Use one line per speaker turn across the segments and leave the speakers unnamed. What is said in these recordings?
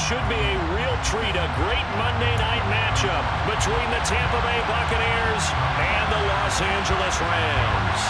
should be a real treat, a great Monday night matchup between the Tampa Bay Buccaneers and the Los Angeles Rams.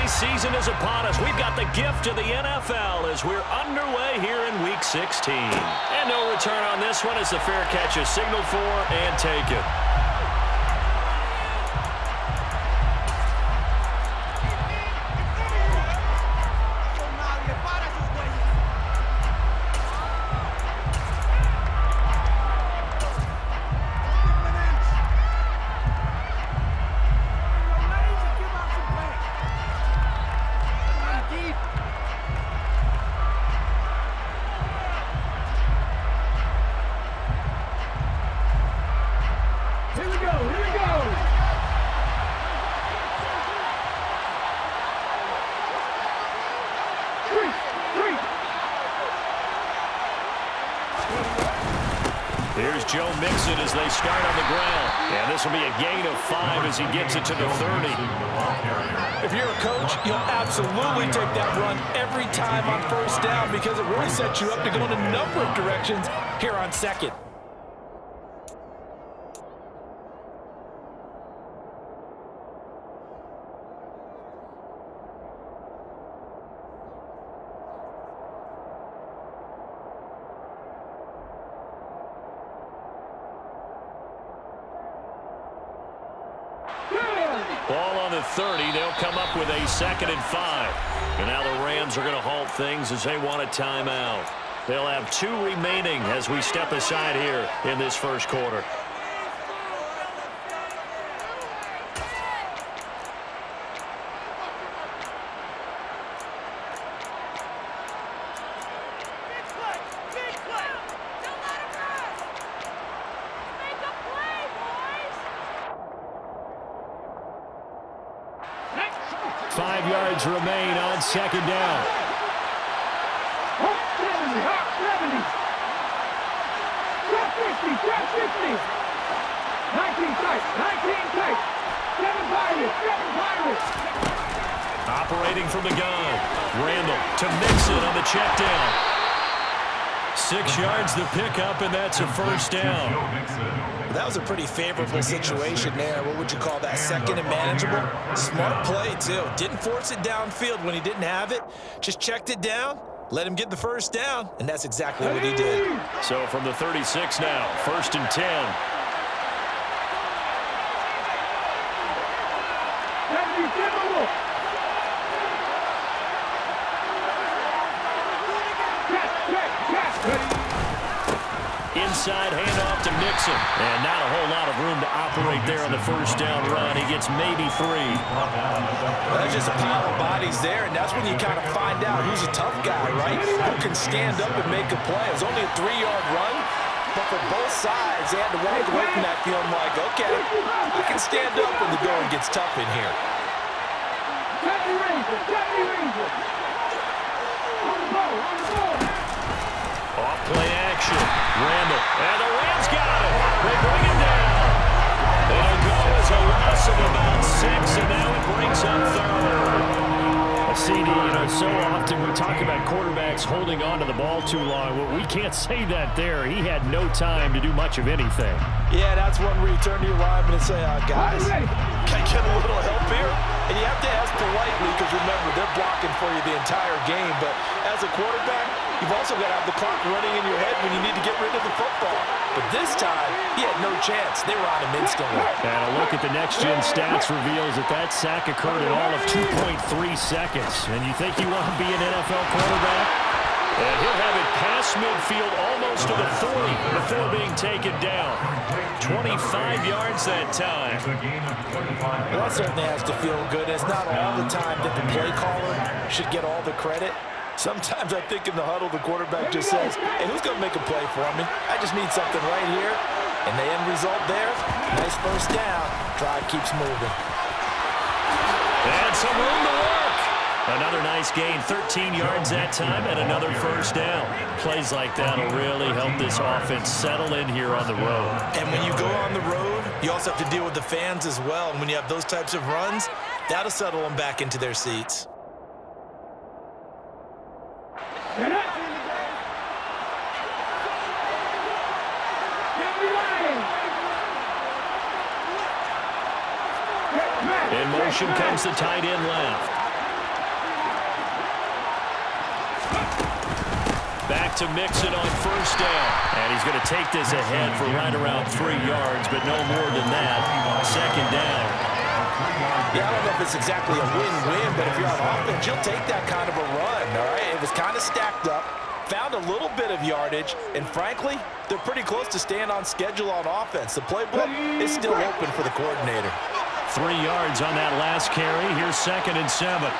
Season is upon us. We've got the gift of the NFL as we're underway here in Week 16. And no return on this one as the fair catch is signaled for and taken.
Here's Joe Mixon as they start on the ground. And this will be a gain of 5 as he gets it to the 30.
If you're a coach, you'll absolutely take that run every time on first down because it really sets you up to go in a number of directions here on second.
Ball on the 30. They'll come up with a 2nd and 5. And now the Rams are going to halt things as they want a timeout. They'll have 2 remaining as we step aside here in this first quarter. Remain on 2nd down.
70, 50, 19 tight, 7 Pirates.
Operating from the gun. Randall to Mixon on the check down. 6 yards the pickup, and that's a first down.
That was a pretty favorable situation there. What would you call that? 2nd and manageable? Smart play, too. Didn't force it downfield when he didn't have it. Just checked it down, let him get the first down, and that's exactly what he did.
So from the 36 now, 1st and 10. Inside handoff to Mixon. And not a whole lot of room to operate there on the first down run. He gets maybe 3.
There's just a pile of bodies there, and that's when you kind of find out who's a tough guy, right? Who can stand up and make a play. It was only a 3-yard run, but for both sides, they had to walk away from that feeling like, okay, I can stand up when the going gets tough in here.
Off play action. Randall. And the Rams got it. They bring it down. It'll go as a loss of about 6, and now it brings up 3rd. CD, so often we talk about quarterbacks holding on to the ball too long. Well, we can't say that there. He had no time to do much of anything.
Yeah, that's one where you turn to your lineman and say, guys, can I get a little help here? And you have to ask politely because, remember, they're blocking for you the entire game. But as a quarterback, you've also got to have the clock running in your head when you need to get rid of the football. But this time, he had no chance. They were on him instantly.
And a look at the next-gen stats reveals that sack occurred in all of 2.3 seconds. And you think you want to be an NFL quarterback? And he'll have it past midfield almost to the 40 before being taken down. 25 yards that time.
Well, that certainly has to feel good. It's not all the time that the play caller should get all the credit. Sometimes I think in the huddle, the quarterback just says, hey, who's going to make a play for me? I just need something right here. And the end result there, nice first down. Drive keeps moving.
And some room to work.
Another nice gain, 13 yards that time, and another first down. Plays like that will really help this offense settle in here on the road.
And when you go on the road, you also have to deal with the fans as well. And when you have those types of runs, that'll settle them back into their seats.
In motion comes the tight end left. Back to Mixon on first down. And he's going to take this ahead for right around 3 yards, but no more than that. Second down.
Yeah, I don't know if it's exactly a win-win, but if you're on offense, you'll take that kind of a run, all right? It was kind of stacked up, found a little bit of yardage, and frankly, they're pretty close to staying on schedule on offense. The playbook is still open for the coordinator.
3 yards on that last carry. Here's 2nd and 7.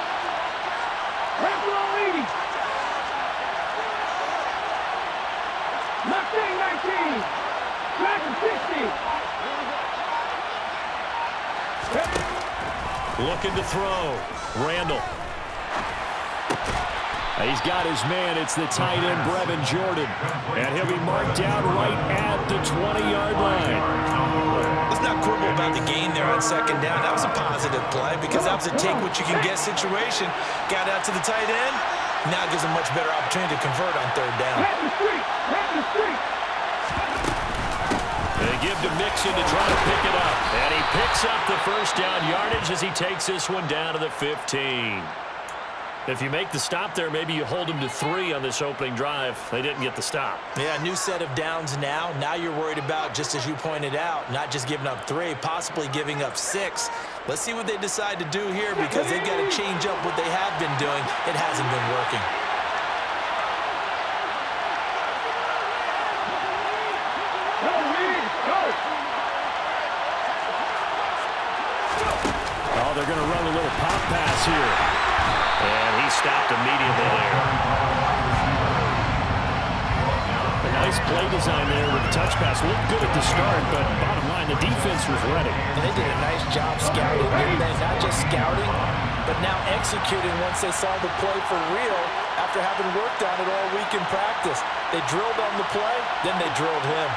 Looking to throw. Randall. He's got his man. It's the tight end, Brevin Jordan. And he'll be marked down right at the 20-yard line.
Let's not quibble about the gain there on second down. That was a positive play because that was a take-what-you-can-get situation. Got out to the tight end. Now gives a much better opportunity to convert on third down.
They give to Mixon to try to pick it up. And he picks up the first down yardage as he takes this one down to the 15. If you make the stop there, maybe you hold them to 3 on this opening drive. They didn't get the stop.
Yeah, new set of downs now. Now you're worried about, just as you pointed out, not just giving up 3, possibly giving up 6. Let's see what they decide to do here because they've got to change up what they have been doing. It hasn't been working.
Oh, they're going to run a little pop pass here. And he stopped immediately there. A nice play design there with the touch pass. Looked good at the start, but bottom line, the defense was ready.
And they did a nice job scouting, didn't they? Not just scouting, but now executing once they saw the play for real after having worked on it all week in practice. They drilled on the play, then they drilled him.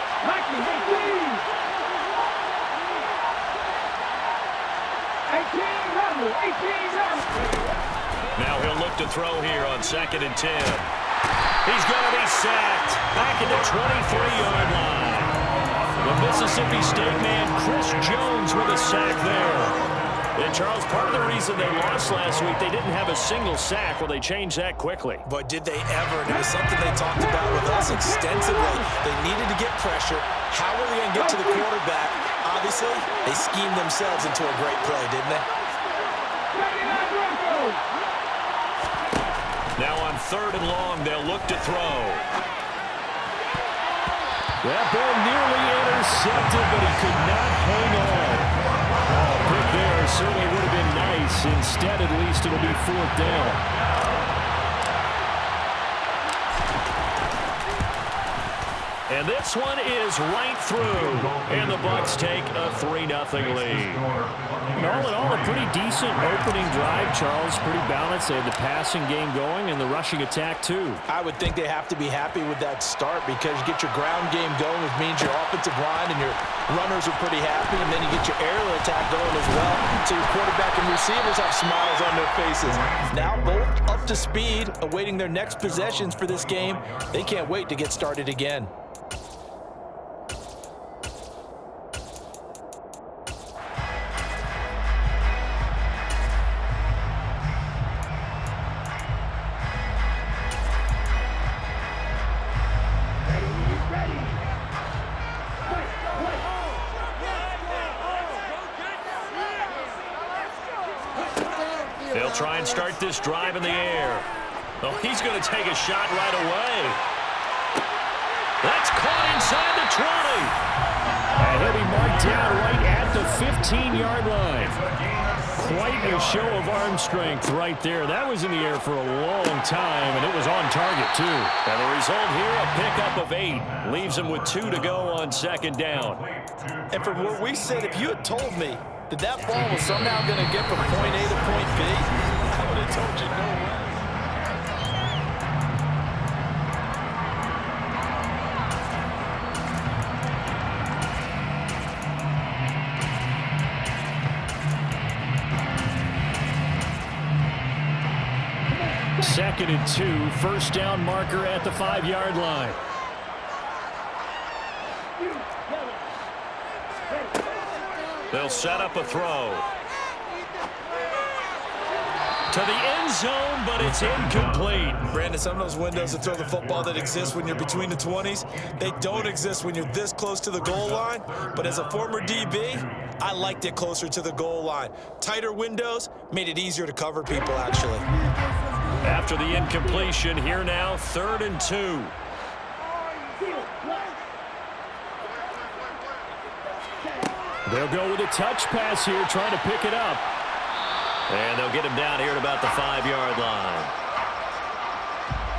Now he'll look to throw here on 2nd and 10. He's going to be sacked back at the 23-yard line. The Mississippi State man, Chris Jones, with a sack there. And, Charles, part of the reason they lost last week, they didn't have a single sack. Well, they changed that quickly.
But did they ever? And it was something they talked about with us extensively. They needed to get pressure. How were they going to get to the quarterback? Obviously, they schemed themselves into a great play, didn't they?
Now on 3rd and long, they'll look to throw. That ball nearly intercepted, but he could not hang on. Oh, pick there certainly would have been nice. Instead, at least, it'll be 4th down. And this one is right through. And the Bucs take a 3-0 lead. All in all, a pretty decent opening drive, Charles. Pretty balanced. They had the passing game going and the rushing attack, too.
I would think they have to be happy with that start because you get your ground game going, which means your offensive line and your runners are pretty happy, and then you get your aerial attack going as well. So your quarterback and receivers have smiles on their faces. Now both up to speed, awaiting their next possessions for this game. They can't wait to get started again.
They'll try and start this drive in the air. Oh, he's going to take a shot right away. That's caught inside the 20. And he'll be marked down right at the 15-yard line. Quite a show of arm strength right there. That was in the air for a long time, and it was on target, too. And the result here, a pickup of 8. Leaves him with 2 to go on 2nd down.
And from where we sit, if you had told me that ball was somehow going to get from point A to point B, I would have They told you no way.
Second and 2, first down marker at the 5-yard line.
They'll set up a throw. To the end zone, but it's incomplete.
Brandon, some of those windows to throw the football that exist when you're between the 20s, they don't exist when you're this close to the goal line. But as a former DB, I liked it closer to the goal line. Tighter windows made it easier to cover people, actually.
After the incompletion, here now, 3rd and 2.
They'll go with a touch pass here, trying to pick it up.
And they'll get him down here at about the 5-yard line.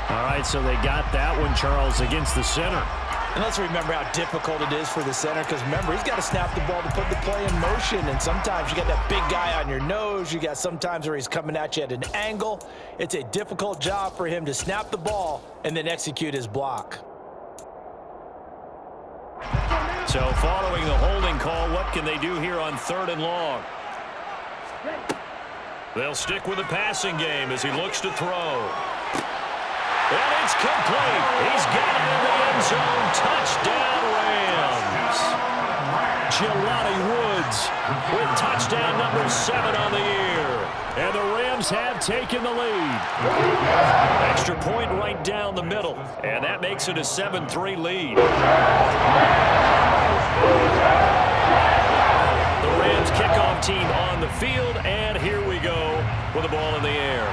All right, so they got that one, Charles, against the center.
And let's remember how difficult it is for the center, because remember, he's got to snap the ball to put the play in motion, and sometimes you got that big guy on your nose. You got sometimes where he's coming at you at an angle. It's a difficult job for him to snap the ball and then execute his block.
So following the holding call, what can they do here on 3rd and long? They'll stick with the passing game as he looks to throw. And it's complete. He's got it in the end zone. Touchdown, Rams.
Jelani Woods
With touchdown number 7 on the year.
and the Rams have taken the lead.
Extra point right down the middle, and that makes it a 7-3 lead. The Rams kickoff team on the field, and here we go with the ball in the air.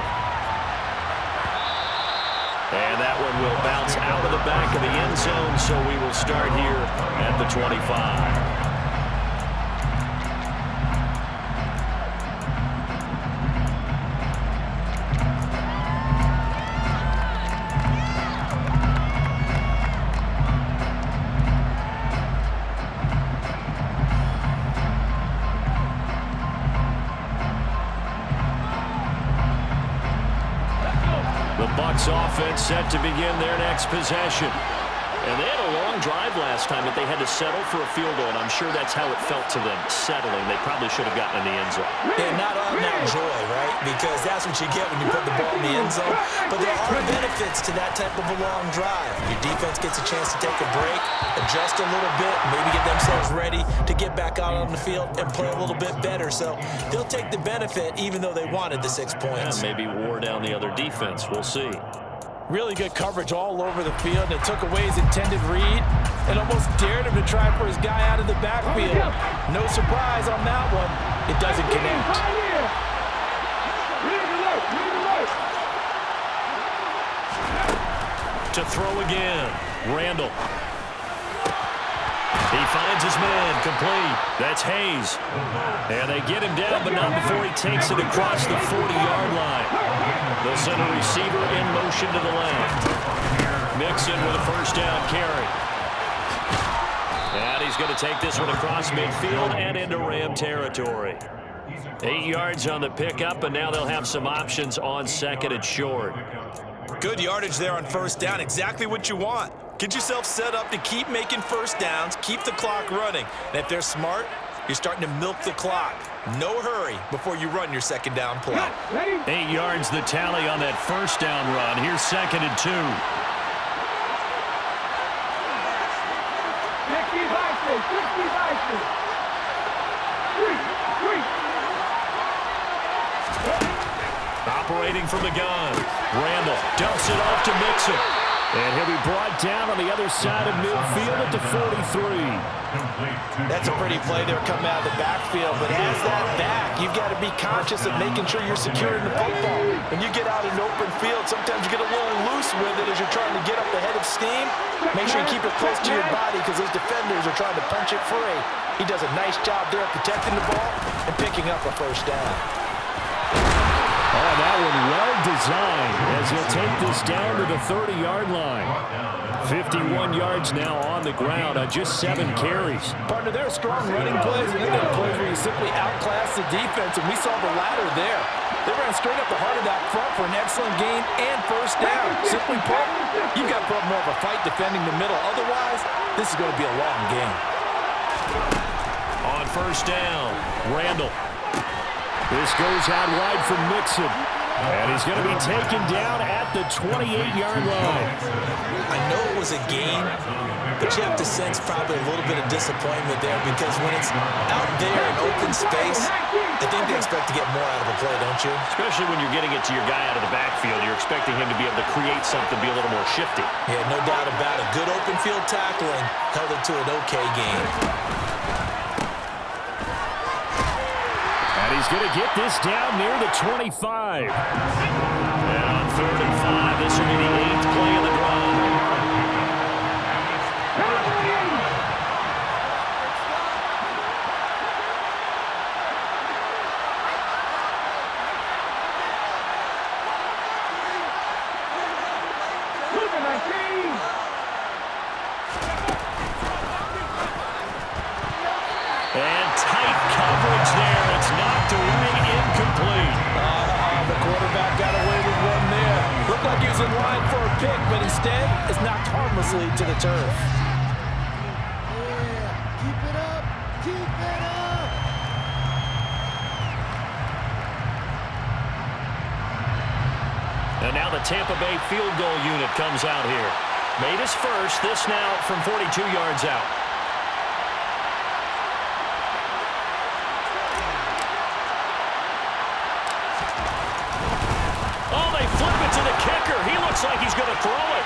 And that one will bounce out of the back of the end zone, so we will start here at the 25. The Bucs offense set to begin their next possession. And they had a long drive last time, but they had to settle for a field goal, and I'm sure that's how it felt to them, settling. They probably should have gotten in the end zone.
Yeah, not all now joy, right? Because that's what you get when you put the ball in the end zone. But there are benefits to that type of a long drive. Your defense gets a chance to take a break, adjust a little bit, maybe get themselves ready to get back out on the field and play a little bit better. So they'll take the benefit even though they wanted the 6 points.
Yeah, maybe wore down the other defense. We'll see.
Really good coverage all over the field, and it took away his intended read and almost dared him to try for his guy out of the backfield. No surprise on that one. It doesn't connect.
To throw again, Randall. He finds his man, complete. That's Hayes. And they get him down, but not before he takes it across the 40-yard line. They'll send a receiver in motion to the left. Mixon with a first down carry. And he's going to take this one across midfield and into Ram territory. 8 yards on the pickup, and now they'll have some options on 2nd and short.
Good yardage there on first down. Exactly what you want. Get yourself set up to keep making first downs, keep the clock running. And if they're smart, you're starting to milk the clock. No hurry before you run your 2nd down play.
8 yards the tally on that first down run. Here's 2nd and 2.
Operating from the gun, Randall dumps it off to Mixon.
And he'll be brought down on the other side of midfield at the 43.
That's a pretty play there coming out of the backfield, but as that back, you've got to be conscious of making sure you're securing the football. When you get out in open field, sometimes you get a little loose with it as you're trying to get up the head of steam. Make sure you keep it close to your body because those defenders are trying to punch it free. He does a nice job there protecting the ball and picking up a first down.
Oh, that one well designed as he'll take this down to the 30-yard line. 51 yards now on the ground on just 7 carries.
Partner, there are strong running plays, and then there are plays where you simply outclass the defense, and we saw the latter there. They ran straight up the heart of that front for an excellent gain and first down. Simply put, you've got to put up more of a fight defending the middle. Otherwise, this is going to be a long game.
On first down, Randall. This goes out wide for Mixon. And he's going to be taken down at the 28-yard line.
I know it was a gain, but you have to sense probably a little bit of disappointment there because when it's out there in open space, I think they expect to get more out of a play, don't you?
Especially when you're getting it to your guy out of the backfield. You're expecting him to be able to create something, be a little more shifty.
Yeah, no doubt about it. Good open field tackling held it to an okay game.
And he's going to get this down near the 25.
And on 3rd and 5, this will be the 8th play of the drive.
And tight coverage there. It's knocked away, incomplete.
The quarterback got away with one there. Looked like he was in line for a pick, but instead is knocked harmlessly to the turf.
Keep it up. Keep it up.
And now the Tampa Bay field goal unit comes out here. Made his first, this now from 42 yards out. Oh, they flip it to the kicker. He looks like he's going to throw it.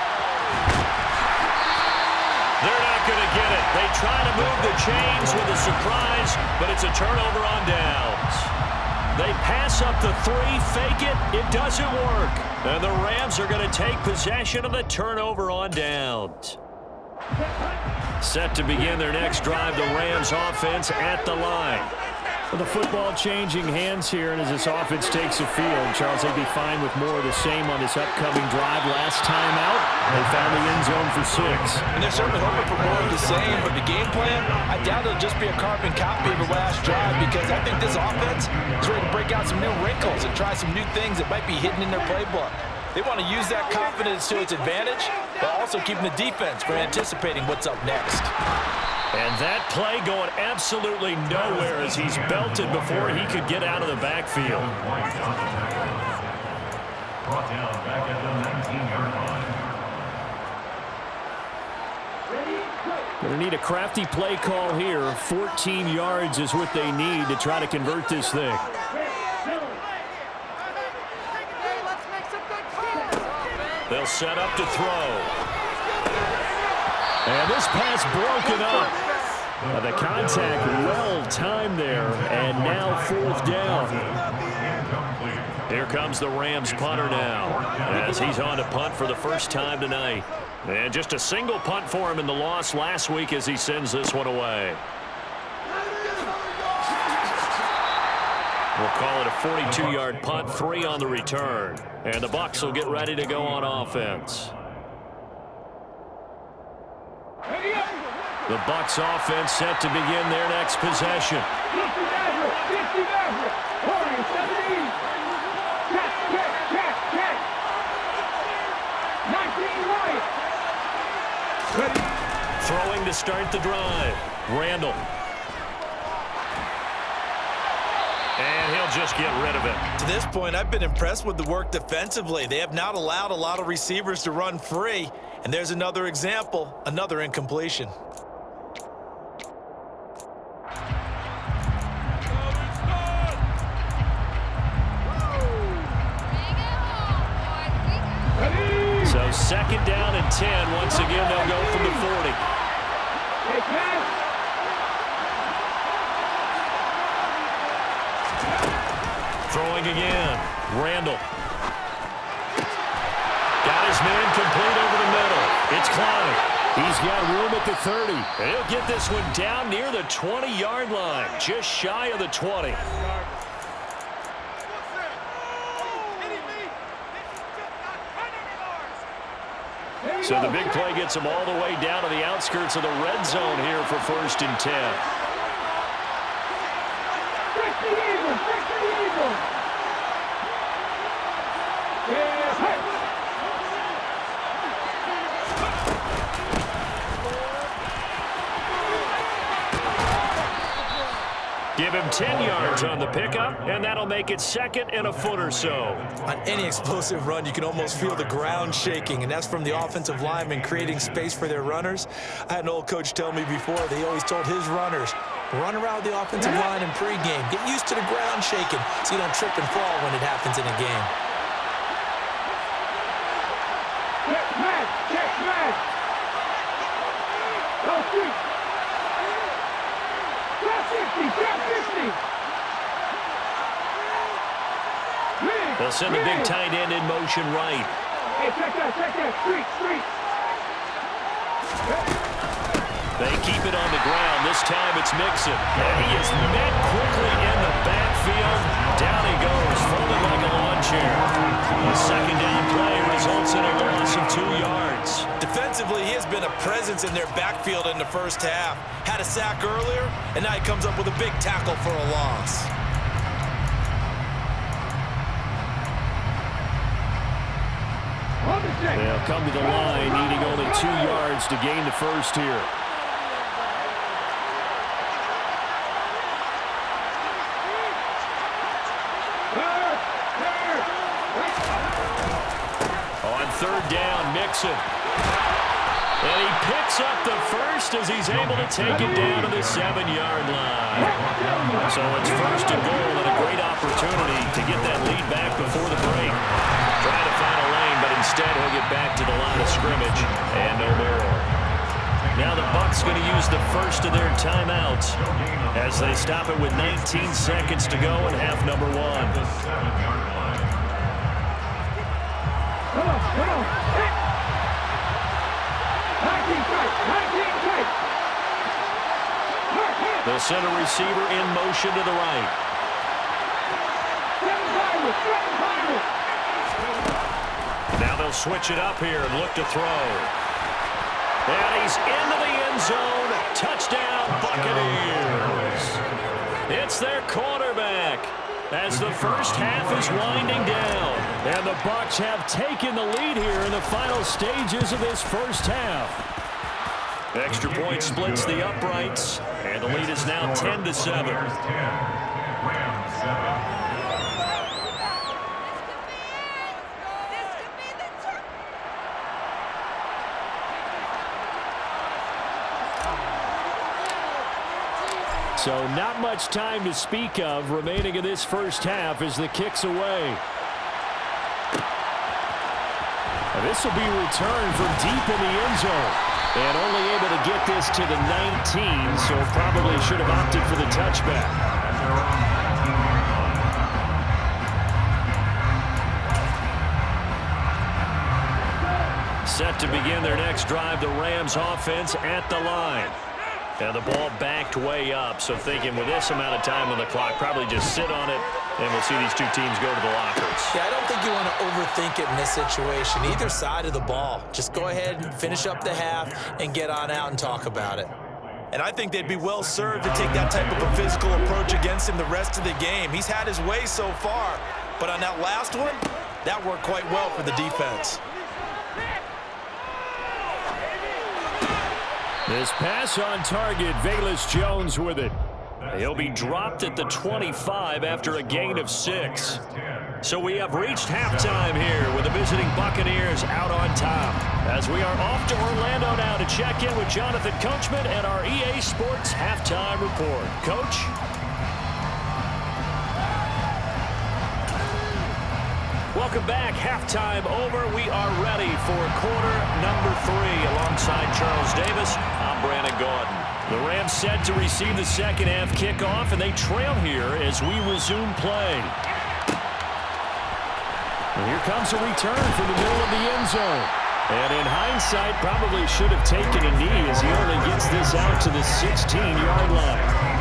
They're not going to get it. They try to move the chains with a surprise, but it's a turnover on downs. They pass up the 3, fake it. It doesn't work. And the Rams are going to take possession of the turnover on downs. Set to begin their next drive, the Rams offense at the line.
Well, the football changing hands here, and as this offense takes the field, Charles, they'd be fine with more of the same on this upcoming drive. Last time out, they found the end zone for 6.
And they're certainly hoping for more of the same, but the game plan, I doubt it'll just be a carbon copy of the last drive because I think this offense is ready to break out some new wrinkles and try some new things that might be hidden in their playbook. They want to use that confidence to its advantage, but also keeping the defense from anticipating what's up next.
And that play going absolutely nowhere as he's belted before he could get out of the backfield.
Brought down back at the 19-yard line.
Going to need a crafty play call here. 14 yards is what they need to try to convert this thing.
They'll set up to throw.
And this pass broken up. The contact well timed there, and now 4th down.
Here comes the Rams punter now as he's on to punt for the first time tonight. And just a single punt for him in the loss last week as he sends this one away. We'll call it a 42-yard punt, 3 on the return. And the Bucs will get ready to go on offense. The Bucs offense set to begin their next possession. Throwing to start the drive. Randall. And he'll just get rid of it.
To this point, I've been impressed with the work defensively. They have not allowed a lot of receivers to run free. And there's another example, another incompletion.
So 2nd down and 10. Once again, they'll go from the 40. Throwing again. Randall. Got his man complete over the middle. It's Clyde.
He's got room at the 30.
And he'll get this one down near the 20-yard line. Just shy of the 20. So the big play gets him all the way down to the outskirts of the red zone here for 1st and 10.
Give him 10 yards on the pickup, and that'll make it 2nd and a foot or so.
On any explosive run, you can almost feel the ground shaking, and that's from the offensive linemen creating space for their runners. I had an old coach tell me before, they always told his runners, run around the offensive line in pregame. Get used to the ground shaking so you don't trip and fall when it happens in a game.
Check man! Go street! Drop 50!
They'll send the big tight end in motion right.
Hey, check that, street!
They keep it on the ground. This time it's Mixon. And he is met quickly in the backfield. Down he goes, folded like a lawn chair. The second down play results in a loss of 2 yards.
Defensively, he has been a presence in their backfield in the first half. Had a sack earlier, and now he comes up with a big tackle for a loss.
They'll come to the line, needing only 2 yards to gain the first here. On 3rd down, Mixon. And he picks up the first as he's able to take it down to the 7-yard line. So it's 1st and goal and a great opportunity to get that lead back before the break. Trying to find a lane, but instead he'll get back to the line of scrimmage and no more. Now the Bucs going to use the first of their timeouts as they stop it with 19 seconds to go in half number 1.
Come on. Hit. 19 tight.
They'll send a receiver in motion to the right. Now they'll switch it up here and look to throw. And he's into the end zone. Touchdown, Buccaneers. It's their quarterback as the first half is winding down. And the Bucs have taken the lead here in the final stages of this first half. Extra point splits the uprights, and the lead is now 10-7. So not much time to speak of remaining in this first half as the kick's away. And this will be returned from deep in the end zone. And only able to get this to the 19, so probably should have opted for the touchback. Set to begin their next drive, the Rams offense at the line. And the ball backed way up, so thinking with this amount of time on the clock, probably just sit on it, and we'll see these two teams go to the lockers.
Yeah, I don't think you want to overthink it in this situation, either side of the ball. Just go ahead and finish up the half and get on out and talk about it. And I think they'd be well served to take that type of a physical approach against him the rest of the game. He's had his way so far, but on that last one, that worked quite well for the defense.
This pass on target, Velus Jones with it. He'll be dropped at the 25 after a gain of 6. So we have reached halftime here with the visiting Buccaneers out on top. As we are off to Orlando now to check in with Jonathan Coachman and our EA Sports Halftime Report. Coach? Welcome back. Halftime over. We are ready for quarter number 3 alongside Charles Davis. I'm Brandon Gordon. The Rams set to receive the second half kickoff, and they trail here as we resume play. And here comes a return from the middle of the end zone. And in hindsight, probably should have taken a knee as he only gets this out to the 16-yard line.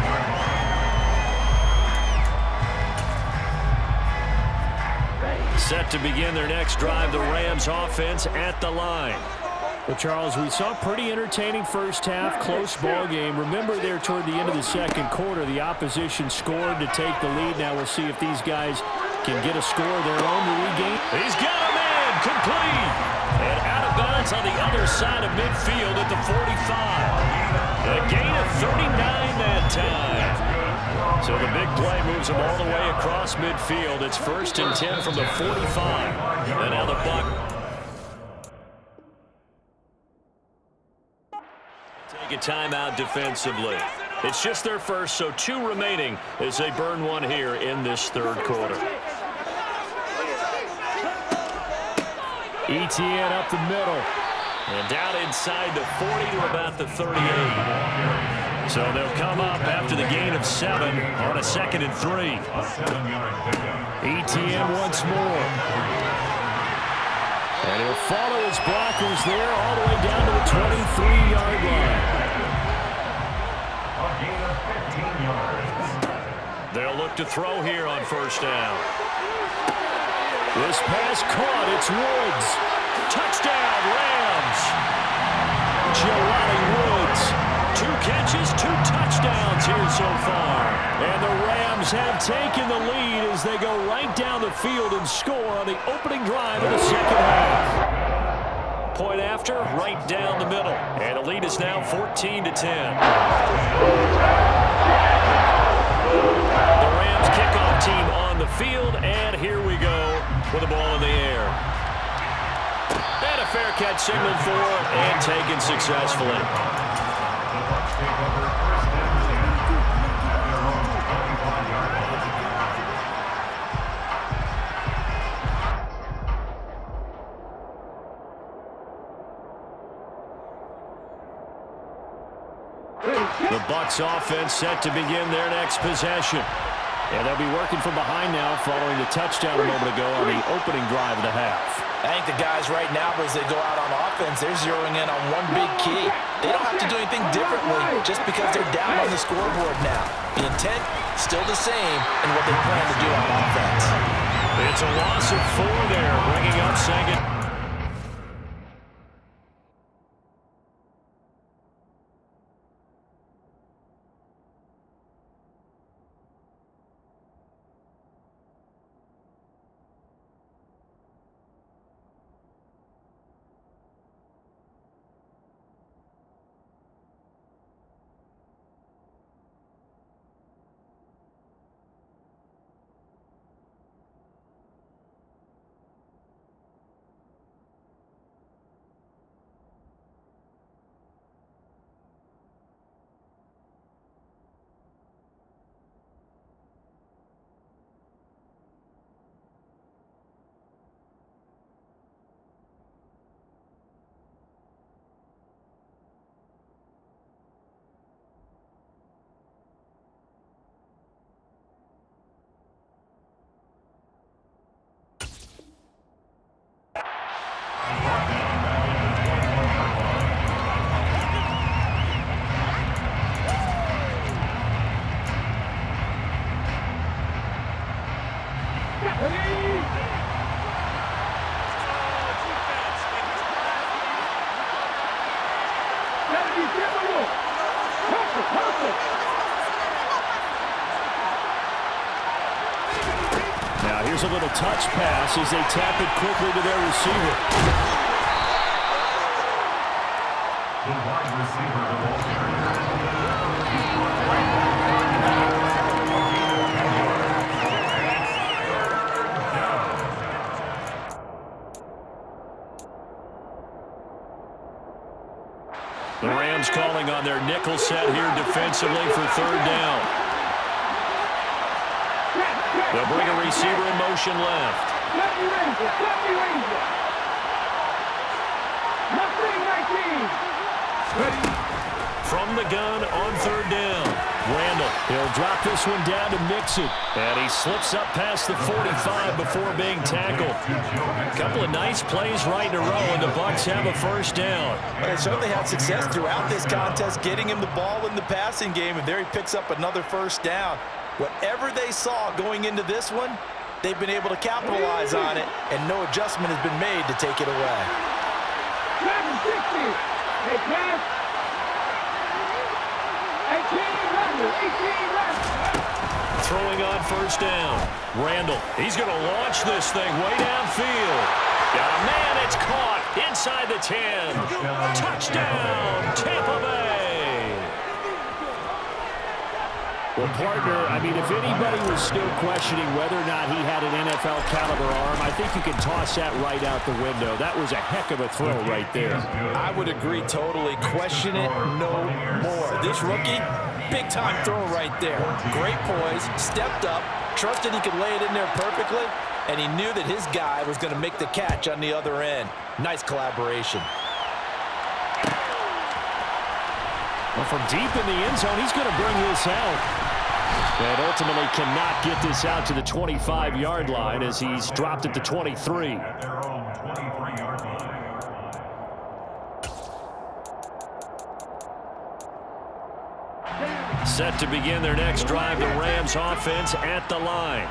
Set to begin their next drive, the Rams offense at the line. Well, Charles, we saw a pretty entertaining first half, close ball game. Remember there toward the end of the second quarter, the opposition scored to take the lead. Now we'll see if these guys can get a score of their own to regain.
He's got a man, complete. And out of bounds on the other side of midfield at the 45. A gain of 39 that time. So the big play moves them all the way across midfield. It's 1st and 10 from the 45. And now the Bucs take a timeout defensively. It's just their first, so 2 remaining as they burn one here in this 3rd quarter.
ETN up the middle.
And down inside the 40 to about the 38. So they'll come up after the gain of 7 on a 2nd and 3.
ETN once more. And he'll follow his blockers there all the way down to the 23-yard line.
They'll look to throw here on 1st down.
This pass caught. It's Woods.
Touchdown, Rams.
Jelani Woods.
2 catches, 2 touchdowns here so far.
And the Rams have taken the lead as they go right down the field and score on the opening drive of the 2nd half.
Point after, right down the middle. And the lead is now 14 to 10. The Rams kickoff team on the field, and here we go with the ball in the air. And a fair catch signaled for and taken successfully.
The Bucs offense set to begin their next possession. And they'll be working from behind now following the touchdown a moment ago on the opening drive of the half.
I think the guys right now, as they go out on offense, they're zeroing in on one big key. They don't have to do anything differently just because they're down on the scoreboard now. The intent, still the same in what they plan to do on offense.
It's a loss of 4 there, bringing up 2nd.
Now here's a little touch pass as they tap it quickly to their receiver.
The wide receiver, the ball carrier.
The Rams calling on their nickel set here defensively for 3rd down. They'll bring a receiver in motion left. From the gun on 3rd down. Randall,
he'll drop this one down to Mixon.
and he slips up past the 45 before being tackled. A couple of nice plays right in a row, and the Bucs have a 1st down.
Well, they certainly had success throughout this contest, getting him the ball in the passing game, and there he picks up another 1st down. Whatever they saw going into this one, they've been able to capitalize on it, and no adjustment has been made to take it away.
760. Hey, pass. 18 runners. 18 runners.
throwing on first down. Randall, he's going to launch this thing way downfield. Got a man, it's caught inside the 10. Touchdown, Tampa Bay. Well, partner, I mean, if anybody was still questioning whether or not he had an NFL caliber arm, I think you can toss that right out the window. That was a heck of a throw right there.
I would agree totally. Question it no more. This rookie, big-time throw right there. Great poise, stepped up, trusted he could lay it in there perfectly, and he knew that his guy was going to make the catch on the other end. Nice collaboration.
Well, from deep in the end zone, he's going to bring this out. And ultimately cannot get this out to the 25-yard line as he's dropped at the 23.
At their own 23-yard line.
Set to begin their next drive, the Rams offense at the line.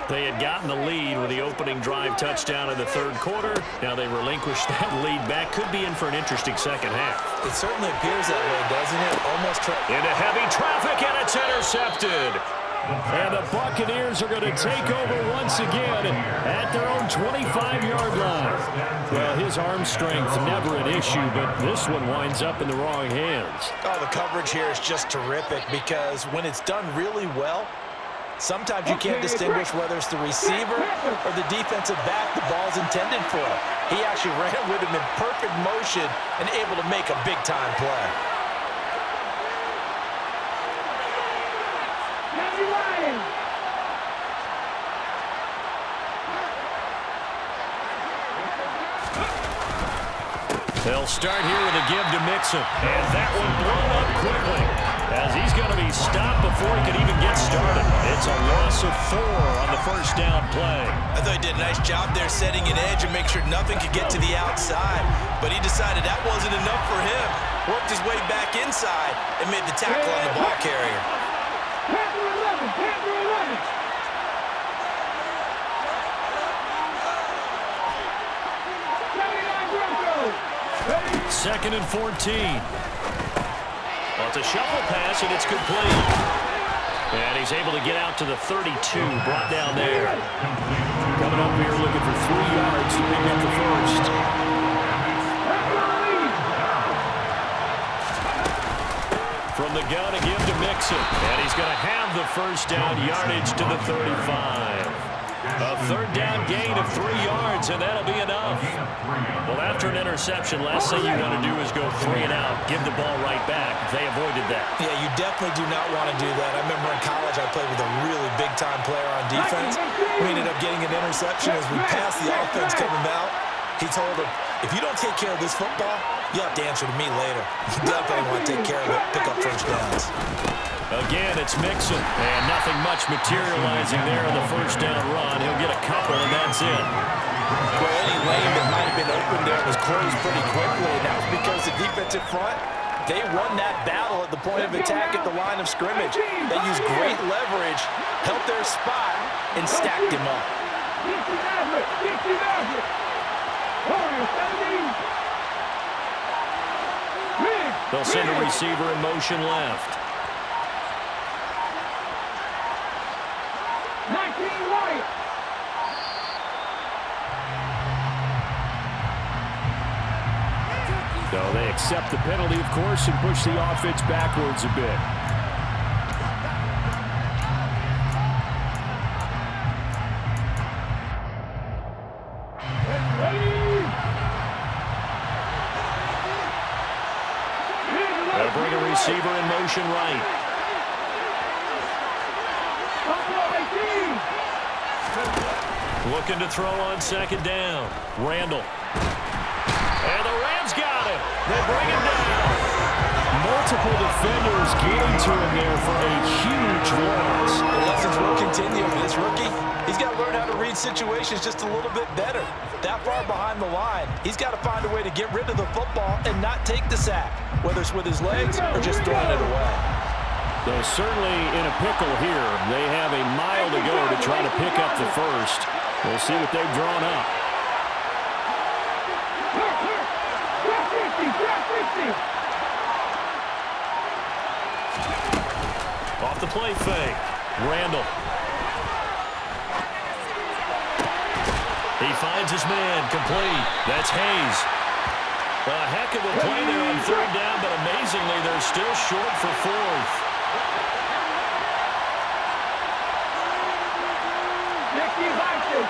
They had gotten the lead with the opening drive touchdown in the third quarter. Now they relinquished that lead back. Could be in for an interesting second half.
It certainly appears that way, doesn't it? Almost
into heavy traffic, and it's intercepted. And the Buccaneers are going to take over once again at their own 25-yard line. Well, his arm strength never an issue, but this one winds up in the wrong hands.
Oh, the coverage here is just terrific because when it's done really well, sometimes you can't distinguish whether it's the receiver or the defensive back the ball's intended for. He actually ran with him in perfect motion and able to make a big-time play.
They'll start here with a give to Mixon. And that one blown up quickly as he's going to be stopped before he can even get started. It's a loss of 4 on the first down play.
I thought he did a nice job there setting an edge and make sure nothing could get to the outside. But he decided that wasn't enough for him. Worked his way back inside and made the tackle on the ball carrier.
Second and 14. Well, it's a shuffle pass, and it's complete. And he's able to get out to the 32, brought down there. Coming up here looking for 3 yards to pick up the first. From the gun, a give to Mixon. And he's going to have the first down yardage to the 35. A third down gain of 3 yards, and that'll be enough. Well, after an interception, last thing you want to do is go 3 and out, give the ball right back. They avoided that.
Yeah, you definitely do not want to do that. I remember in college I played with a really big-time player on defense. We ended up getting an interception as we passed the offense coming out. He told him, if you don't take care of this football, you have to answer to me later. You definitely want to take care of it, pick up first downs.
Again, it's Mixon, and nothing much materializing there in the first down run. He'll get a couple, and that's it.
Well, any lane that might have been open there was closed pretty quickly, and that was because the defensive front, they won that battle at the point of attack at the line of scrimmage. They used great leverage, held their spot, and stacked him up.
They'll send a receiver in motion left. So they accept the penalty, of course, and push the offense backwards a bit. They'll bring a receiver in motion right. Looking to throw on second down. Randall. And the Rams got him. They bring him down. Multiple defenders getting to him there for a huge loss.
The lessons will continue with this rookie. He's got to learn how to read situations just a little bit better. That far behind the line, he's got to find a way to get rid of the football and not take the sack, whether it's with his legs or just throwing it away.
They're certainly in a pickle here. They have a mile to go to try to pick up the first. We'll see what they've drawn up. Off the play fake. Randall. He finds his man, complete. That's Hayes. A heck of a play there on third down, but amazingly, they're still short for fourth.
60-60.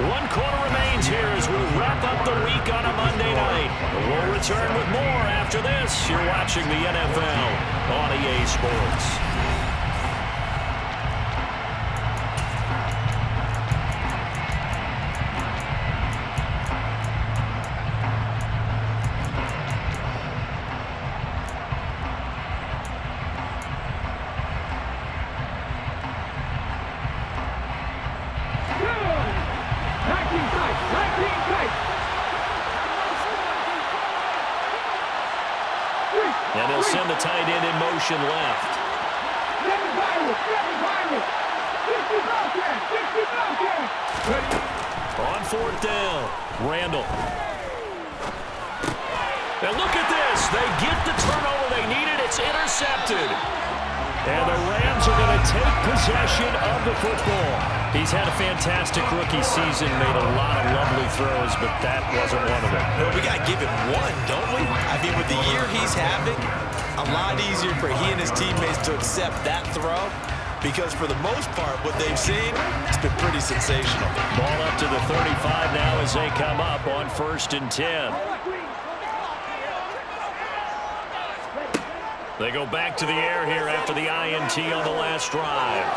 One quarter remains here as we wrap up the week on a Monday night. We'll return with more after this. You're watching the NFL on EA Sports. And they'll send the tight end in motion left. On fourth down, Randall. And look at this. They get the turnover they needed. It's intercepted. And the Rams are going to take possession of the football. He's had a fantastic rookie season, made a lot of lovely throws, but that wasn't one of them.
Well, we got to give him one, don't we? I mean, with the year he's having, a lot easier for he and his teammates to accept that throw because for the most part, what they've seen, it's been pretty sensational.
Ball up to the 35 now as they come up on 1st and 10. They go back to the air here after the INT on the last drive.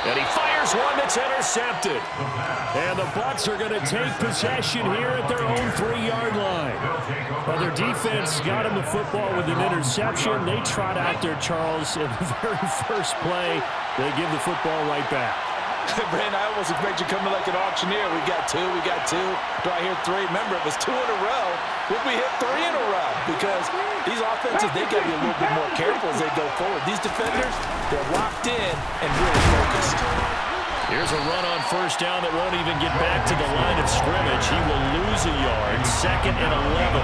And he fires one that's intercepted. And the Bucs are going to take possession here at their own 3-yard line. Well, their defense got him the football with an interception. They trot out there, Charles, in the very first play. They give the football right back.
Brandon, I almost expect you coming like an auctioneer. We got two. Do I hear three? Remember, it was 2 in a row. Would we hit 3 in a row? Because these offenses, they got to be a little bit more careful as they go forward. These defenders, they're locked in and really focused.
Here's a run on 1st down that won't even get back to the line of scrimmage. He will lose a yard. 2nd and 11.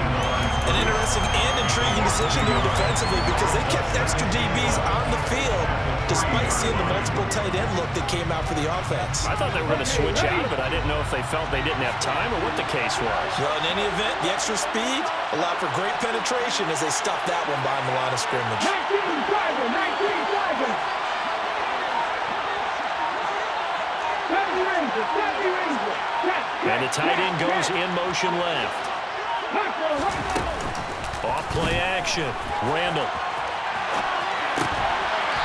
An interesting and intriguing decision there defensively because they kept extra DBs on the field despite seeing the multiple tight end look that came out for the offense.
I thought they were going to switch out of it. I didn't know if they felt they didn't have time or what the case was.
Well, in any event, the extra speed allowed for great penetration as they stuffed that one behind the line of scrimmage.
19-7.
And the tight end goes in motion left. Off play action. Randall.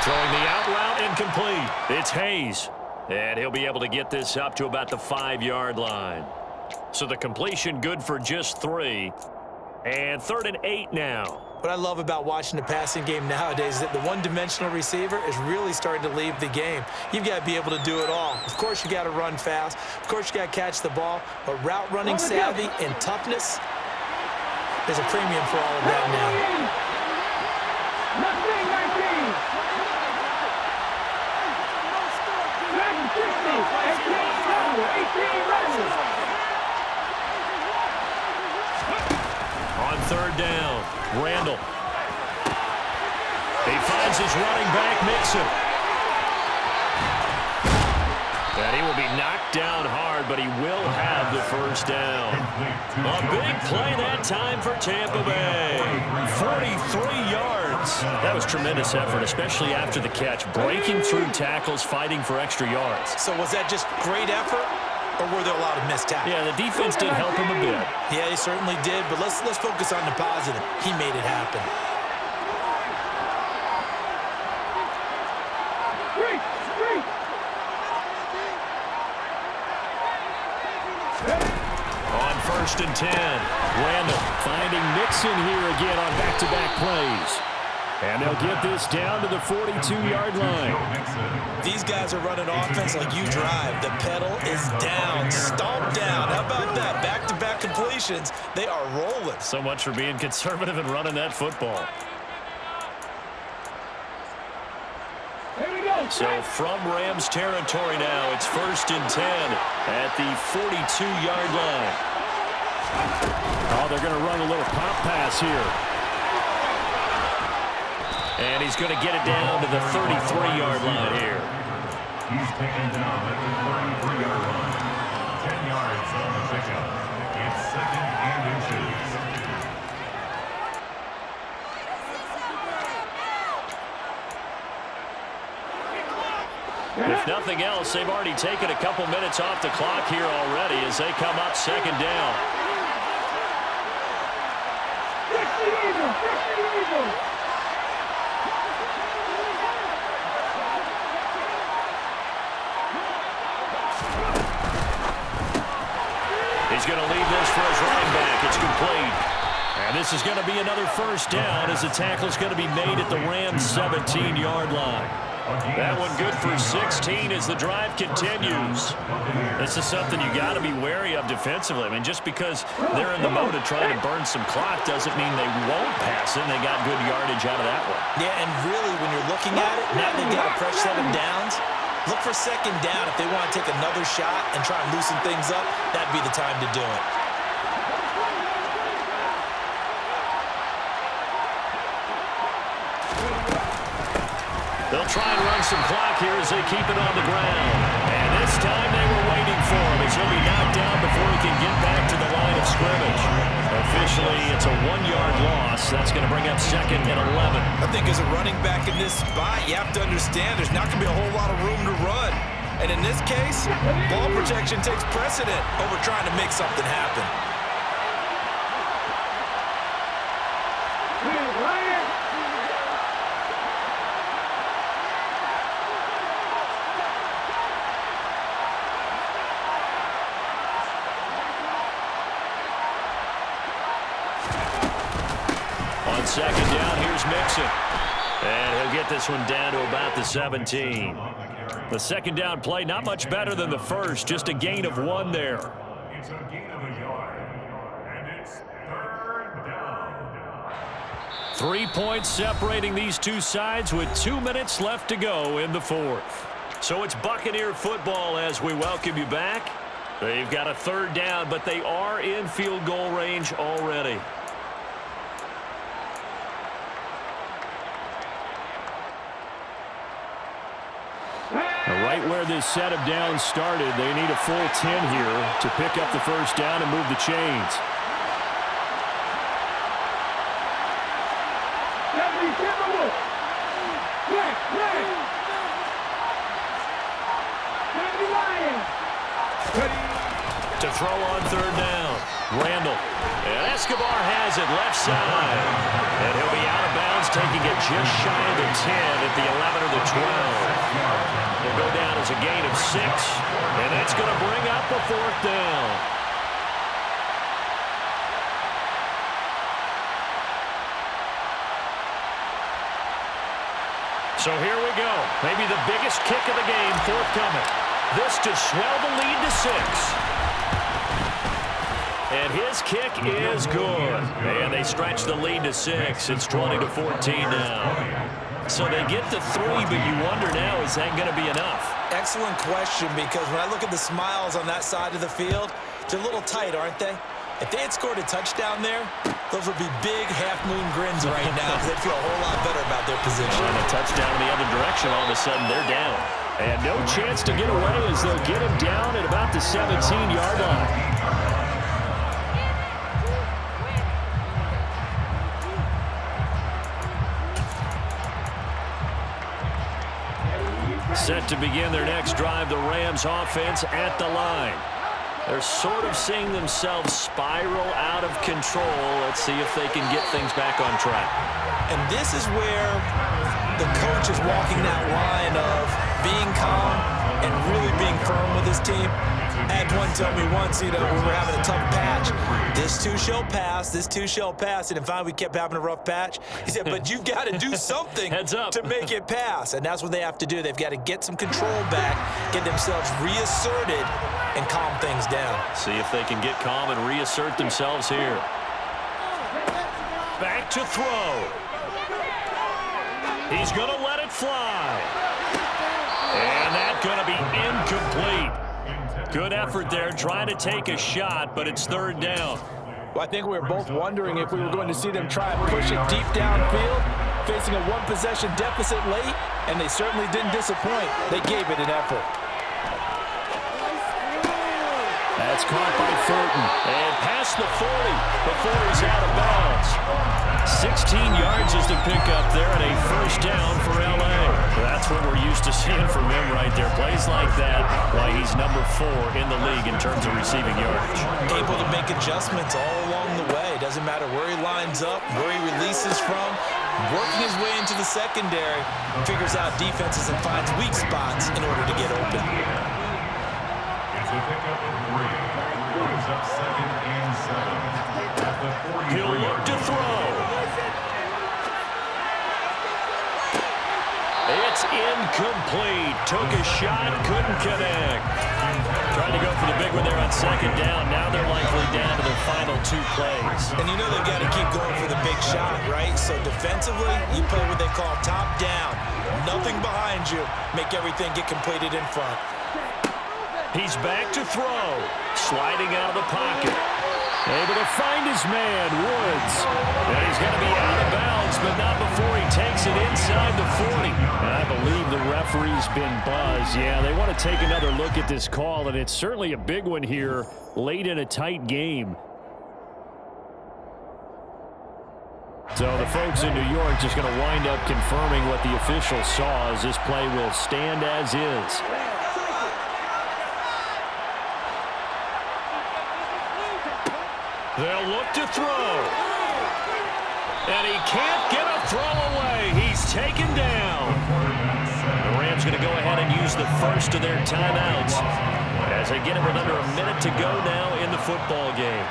Throwing the out route incomplete. It's Hayes. And he'll be able to get this up to about the 5-yard line. So the completion good for just 3. And 3rd and 8 now.
What I love about watching the passing game nowadays is that the one-dimensional receiver is really starting to leave the game. You've got to be able to do it all. Of course, you got to run fast. Of course, you got to catch the ball. But route running savvy and toughness, there's a premium for all of that now.
On 3rd down, Randall. He finds his running back, Mixon. And he will be knocked down hard, but he will have the 1st down. A big play that time for Tampa Bay. 43 yards. That was tremendous effort, especially after the catch. Breaking through tackles, fighting for extra yards.
So was that just great effort? Or were there a lot of missed tackles?
Yeah, the defense did help him a bit.
Yeah, he certainly did, but let's focus on the positive. He made it happen.
On 1st and 10, Randall finding Mixon here again on back-to-back plays. And they'll get this down to the 42-yard line.
These guys are running offense like you drive. The pedal is down, stomped down. How about that? Back-to-back completions. They are rolling.
So much for being conservative and running that football. So from Rams territory now, it's 1st and 10 at the 42-yard line. Oh, they're going to run a little pop pass here.
And he's going to get it down to the 33-yard line here.
He's taken down at the 33-yard line. 10 yards on the pickup. It's second and inches.
If nothing else, they've already taken a couple minutes off the clock here already as they come up second down. He's going to leave this for his running back. It's complete. And this is going to be another first down as the tackle's going to be made at the Rams' 17-yard line. That one good for 16 as the drive continues. This is something you got to be wary of defensively. I mean, just because they're in the mode of trying to burn some clock doesn't mean they won't pass it. They got good yardage out of that one.
Yeah, and really, when you're looking at it, now they've got a fresh set of downs. Look for second down. If they want to take another shot and try and loosen things up, that'd be the time to do it.
They'll try and run some clock here as they keep it on the ground. And this time they were waiting for him as he'll be knocked down before he can get back to the line of scrimmage. Officially, it's a 1-yard loss. That's going to bring up second and 11.
I think as a running back in this spot, you have to understand there's not going to be a whole lot of room to run. And in this case, ball protection takes precedent over trying to make something happen.
Second down, here's Mixon. And he'll get this one down to about the 17. The second down play, not much better than the first, just a gain of 1 there.
It's a gain of a yard, and it's third down.
3 points separating these two sides with 2 minutes left to go in the fourth. So it's Buccaneer football as we welcome you back. They've got a third down, but they are in field goal range already.
Right where this set of downs started, they need a full 10 here to pick up the first down and move the chains.
To throw on third down, Randall. And Escobar has it left side. And he'll be out of bounds, taking it just shy of the 10 at the 11 or the 12. He'll go down as a gain of 6, and that's going to bring up a fourth down. So here we go. Maybe the biggest kick of the game forthcoming. This to swell the lead to 6. And his kick is good. And they stretch the lead to 6. It's 20-14 now. So they get the 3, but you wonder now, is that going to be enough?
Excellent question, because when I look at the smiles on that side of the field, they're a little tight, aren't they? If they had scored a touchdown there, those would be big half-moon grins right now because they'd feel a whole lot better about their position.
And a touchdown in the other direction, all of a sudden they're down.
And no chance to get away as they'll get him down at about the 17-yard line.
Set to begin their next drive, the Rams offense at the line. They're sort of seeing themselves spiral out of control. Let's see if they can get things back on track.
And this is where the coach is walking that line of being calm and really being firm with his team. I had one tell me once, we were having a tough patch. This too shall pass, this too shall pass. And finally, we kept having a rough patch. He said, but you've got to do something to make it pass. And that's what they have to do. They've got to get some control back, get themselves reasserted, and calm things down.
See if they can get calm and reassert themselves here. Back to throw. He's going to let it fly. And that's going to be incomplete. Good effort there, trying to take a shot, but it's third down.
Well, I think we were both wondering if we were going to see them try and push it deep downfield, facing a one-possession deficit late, and they certainly didn't disappoint. They gave it an effort.
That's caught by Thornton.
And past the 40 before he's out of bounds. 16 yards is the pickup there and a first down for L.A. That's what we're used to seeing from him right there. Plays like that, why he's number 4 in the league in terms of receiving yardage.
Able to make adjustments all along the way. Doesn't matter where he lines up, where he releases from. Working his way into the secondary, figures out defenses and finds weak spots in order to get open.
It's a pickup of 3. Brings up 2nd and 7. At the 43
He'll look to throw. It's incomplete. Took a shot, couldn't connect. Trying to go for the big one there on 2nd down. Now they're likely down to their final 2 plays.
And you know they've got to keep going for the big shot, right? So defensively, you play what they call top down. Nothing behind you. Make everything get completed in front.
He's back to throw. Sliding out of the pocket.
Able to find his man, Woods.
And he's going to be out of bounds, but not before he takes it inside the 40.
And I believe the referee's been buzzed. Yeah, they want to take another look at this call, and it's certainly a big one here late in a tight game. So the folks in New York just going to wind up confirming what the official saw, as this play will stand as is.
They'll look to throw. And he can't get a throw away. He's taken down. The Rams going to go ahead and use the first of their timeouts as they get it with under a minute to go now in the football game.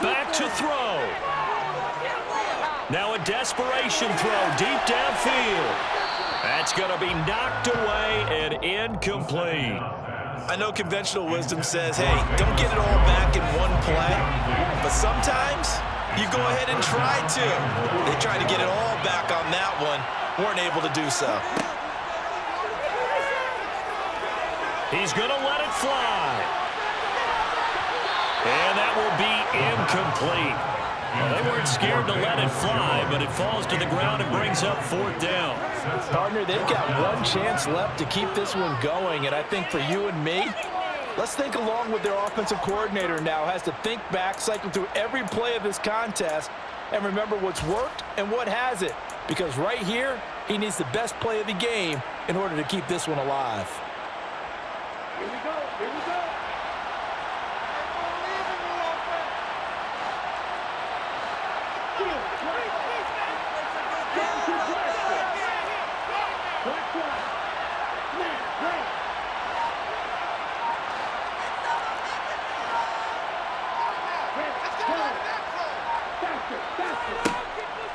Back to throw. Now a desperation throw deep downfield. That's going to be knocked away and incomplete.
I know conventional wisdom says, hey, don't get it all back in one play. But sometimes you go ahead and try to. They tried to get it all back on that one. Weren't able to do so.
He's going to let it fly. And that will be incomplete. Well, they weren't scared to let it fly, but it falls to the ground and brings up 4th down.
Partner, they've got one chance left to keep this one going, and I think for you and me, let's think along with their offensive coordinator now. Has to think back, cycle through every play of this contest, and remember what's worked and what hasn't. Because right here, he needs the best play of the game in order to keep this one alive.
Here we go. Here we go.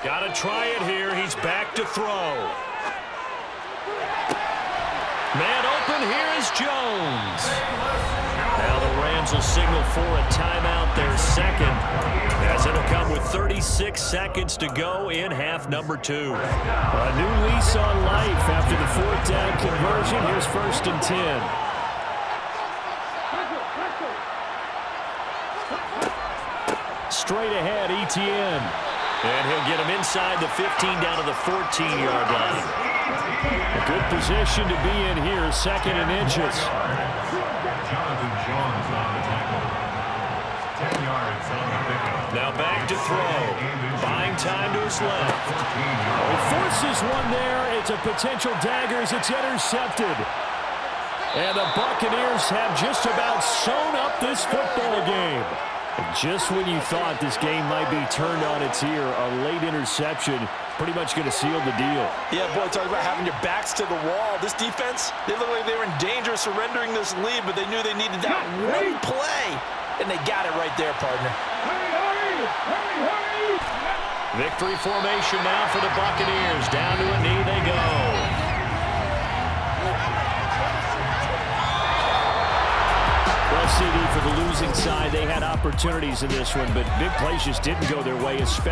Got to try it here. He's back to throw. Man open, here is Jones. Now the Rams will signal for a timeout, their second, as it'll come with 36 seconds to go in half number 2.
A new lease on life after the 4th down conversion. Here's 1st and 10. Straight ahead, Etienne.
And he'll get him inside the 15 down to the 14-yard line.
A good position to be in here, 2nd and inches.
Jonathan Jones on the tackle. 10 yards on the pickup.
Now back to throw. Buying time to his left.
He forces one there. It's a potential dagger as it's intercepted. And the Buccaneers have just about sewn up this football game. Just when you thought this game might be turned on its ear, a late interception pretty much going to seal the deal.
Yeah, boy, talk about having your backs to the wall. This defense, they look like they were in danger of surrendering this lead, but they knew they needed that one play, and they got it right there, partner.
Victory formation now for the Buccaneers. Down to a knee they go.
Well, CD, for the losing side, they had opportunities in this one, but big plays just didn't go their way, especially